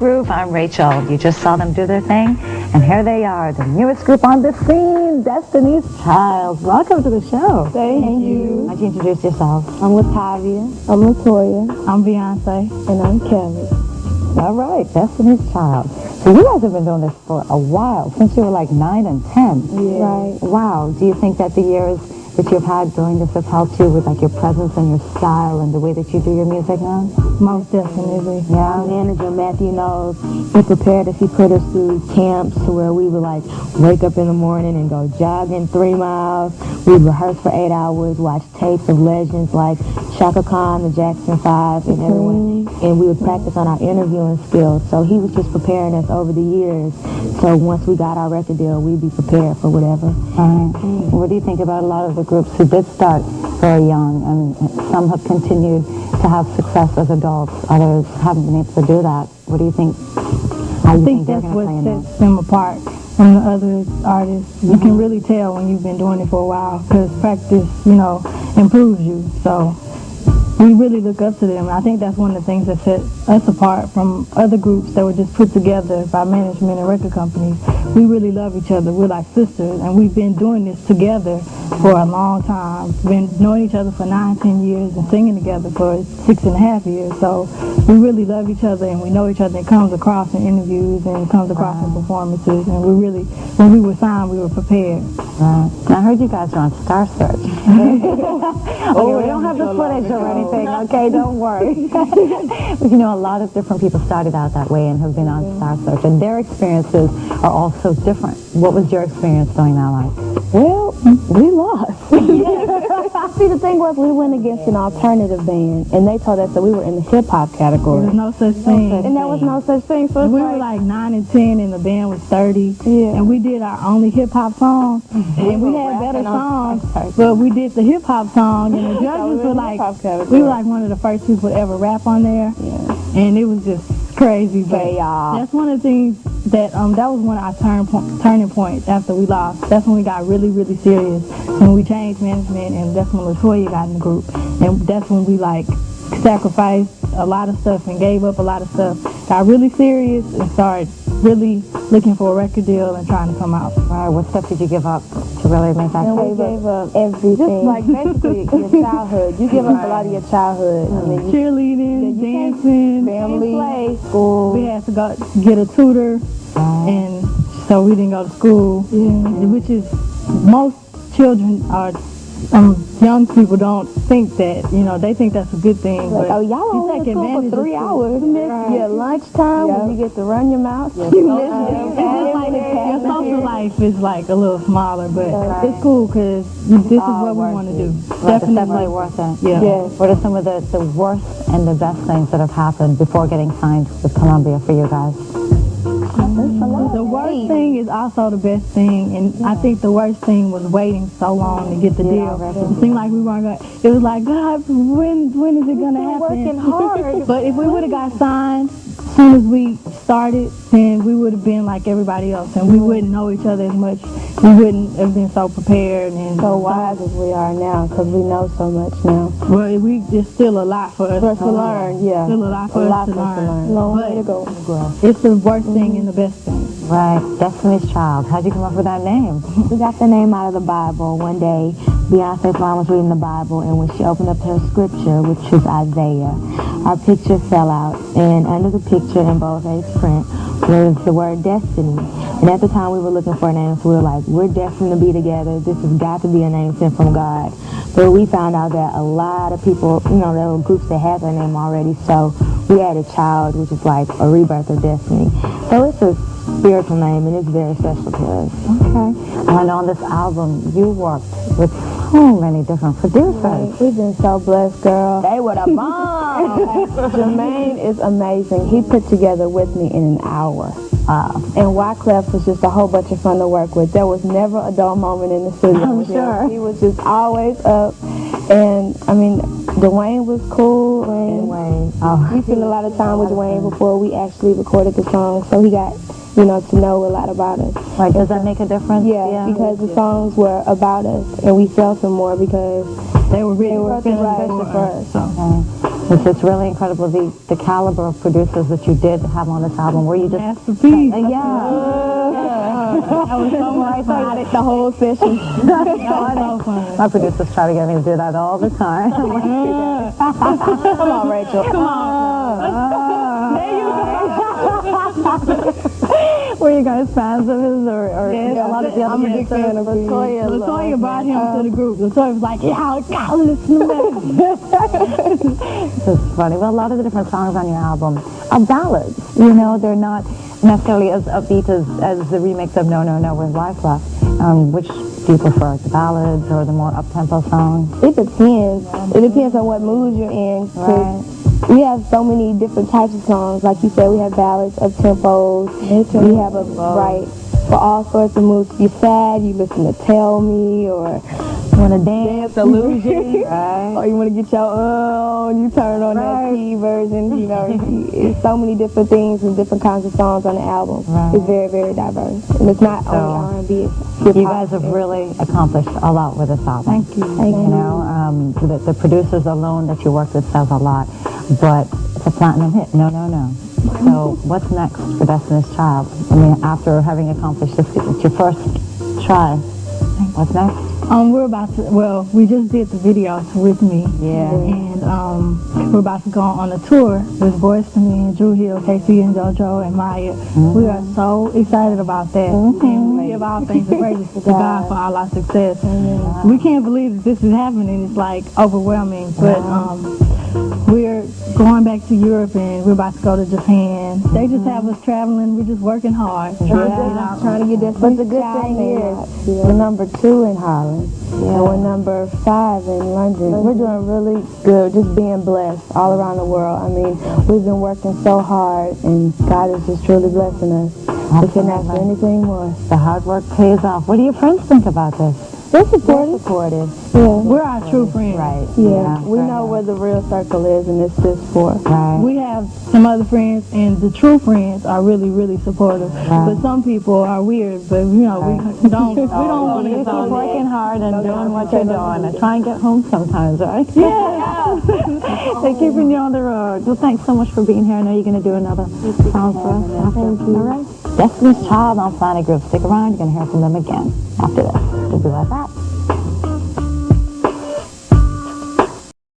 Groove, I'm Rachel. You just saw them do their thing, and here they are, the newest group on the scene, Destiny's Child. Welcome to the show. Thank you. How'd you introduce yourselves? I'm Latavia. I'm Latoya. I'm Beyonce. And I'm Kelly. All right, Destiny's Child. So you guys have been doing this for a while, since you were like 9 and 10. Yeah. Right. Wow. Do you think that the years that you've had doing this have helped you with like your presence and your style and the way that you do your music now? Most definitely. Yeah. Our manager, Matthew Knowles, he prepared us. He put us through camps where we would like wake up in the morning and go jogging 3 miles. We'd rehearse for 8 hours, watch tapes of legends like Chaka Khan, the Jackson 5, and everyone. And we would practice on our interviewing skills. So he was just preparing us over the years. So once we got our record deal, we'd be prepared for whatever. What do you think about a lot of the groups who did start very young, and some have continued to have success as adults, others haven't been able to do that? What do you think? I think that's what sets them apart from the other artists. You can really tell when you've been doing it for a while, because practice, improves you. So we really look up to them. I think that's one of the things that set us apart from other groups that were just put together by management and record companies. We really love each other. We're like sisters, and we've been doing this together for a long time. Been knowing each other for 9, 10 years and singing together for 6.5 years. So we really love each other, and we know each other. It comes across in interviews and it comes across in performances. And we really, when we were signed, we were prepared. I heard you guys are on Star Search. We don't have the footage or anything, okay? Don't worry. But a lot of different people started out that way and have been on Star Search, and their experiences are all so different. What was your experience doing that like? Well, we lost. See, the thing was, we went against an alternative band, and they told us that we were in the hip-hop category. There was no such thing. And there was no such thing. So we were like 9 and 10, and the band was 30. Yeah. And we did our only hip-hop songs, and we had better songs, but we did the hip-hop song, and the judges were like, we were like one of the first people to ever rap on there. Yeah. And it was just crazy. But that's one of the things that that was one of our turning points after we lost. That's when we got really, really serious. When we changed management, and that's when Latoya got in the group. And that's when we sacrificed a lot of stuff and gave up a lot of stuff. Got really serious and started really looking for a record deal and trying to come out. All right, what stuff did you give up to really make that? And we gave up everything. Just basically your childhood. You give up a lot of your childhood. I mean, cheerleading, dancing, family, play, school. We had to go get a tutor, and so we didn't go to school, which is most children are. Young people don't think that, they think that's a good thing. Like, but y'all only in school for 3 hours. You miss your lunchtime when you get to run your mouth. You miss your social life is a little smaller, but it's cool because this is what we want to do. Definitely worth it. Yeah. What are some of the worst and the best things that have happened before getting signed with Columbia for you guys? The worst thing is also the best thing, and I think the worst thing was waiting so long to get the deal. It seemed like we weren't going to, it was like, God, when is it going to happen? Working hard. But if we would have got signed as soon as we started, then we would have been like everybody else, and we wouldn't know each other as much. We wouldn't have been so prepared and so wise as we are now, because we know so much now. Well, it's still a lot for us to learn. Yeah, still a lot for us to learn. Long way to go. It's the worst thing and the best thing. Right, Destiny's Child. How'd you come up with that name? We got the name out of the Bible. One day, Beyonce's mom was reading the Bible, and when she opened up her scripture, which is Isaiah, our picture fell out, and under the picture in boldface print was the word destiny. And at the time, we were looking for a name, so we were like, we're destined to be together. This has got to be a name sent from God. But we found out that a lot of people, there were groups that had their name already, so we added Child, which is like a rebirth of destiny. So it's a spiritual name, and it's very special to us. Okay. And on this album, you worked with so many different producers. Right. We've been so blessed, girl. They were the bomb. Jermaine is amazing. He put together with me in an hour. And Wyclef was just a whole bunch of fun to work with. There was never a dull moment in the studio. I'm sure. He was just always up. And, Dwayne was cool. And we spent a lot of time with Dwayne before we actually recorded the song. So he got, to know a lot about us. Right, does that make a difference? Yeah, because the songs were about us. And we felt them more because they were really special for us. So It's really incredible the caliber of producers that you did have on this album. Where you just Masterpiece. I was so much fun. The whole session. My producers try to get me to do that all the time. Come on, Rachel. Come Were you guys fans of his, or Yes, a lot of the other I'm a big fan of his. Latoya brought him to the group. Latoya was like, yeah, I gotta listen to that. It's funny. Well, a lot of the different songs on your album are ballads. You know, they're not necessarily as upbeat as the remix of No, No, No with Life Left. Which do you prefer, the ballads or the more up-tempo songs? It depends. It depends on what mood you're in. 'Cause Right. we have so many different types of songs. Like you said, we have ballads, up-tempos. We have right, for all sorts of moods. If you're sad, you listen to Tell Me, or Want to dance, Illusion. right? or you want to get your you turn on that key version. You know, it's so many different things and different kinds of songs on the album. Right. It's very, very diverse. And it's not only R&B, it's hip-hop. You guys have really accomplished a lot with this album. Thank you. You know, the producers alone that you worked with says a lot, but it's a platinum hit. No, no, no. So what's next for Destiny's Child? I mean, after having accomplished this, it's your first try. What's next? We're about to, we just did the videos with me. Yeah. And we're about to go on a tour with Boyz II Men and Drew Hill, KC and JoJo and Maya. We are so excited about that. And we give all things the praises to God for all our success. We can't believe that this is happening. It's like overwhelming. But we're going back to Europe and we're about to go to Japan. They just have us traveling. We're just working hard. Trying to get that. But the good thing is, we're number 2 in Holland, and we're number 5 in London. We're doing really good, just being blessed all around the world. I mean, we've been working so hard, and God is just truly blessing us. We couldn't ask for anything more. The hard work pays off. What do your friends think about this? They're supportive. Yeah, we're our true friends. Right. Yeah, we know where the real circle is, and it's just for. Right. We have some other friends, and the true friends are really, really supportive. But some people are weird, but we don't want to You get keep all that. working hard and doing what you're doing and try and get home sometimes, right? Yeah. They're keeping you on the road. Well, thanks so much for being here. I know you're going to do another song for us after. All right. Destiny's Child on Planet Group. Stick around. You're going to hear from them again after this. We'll be right back.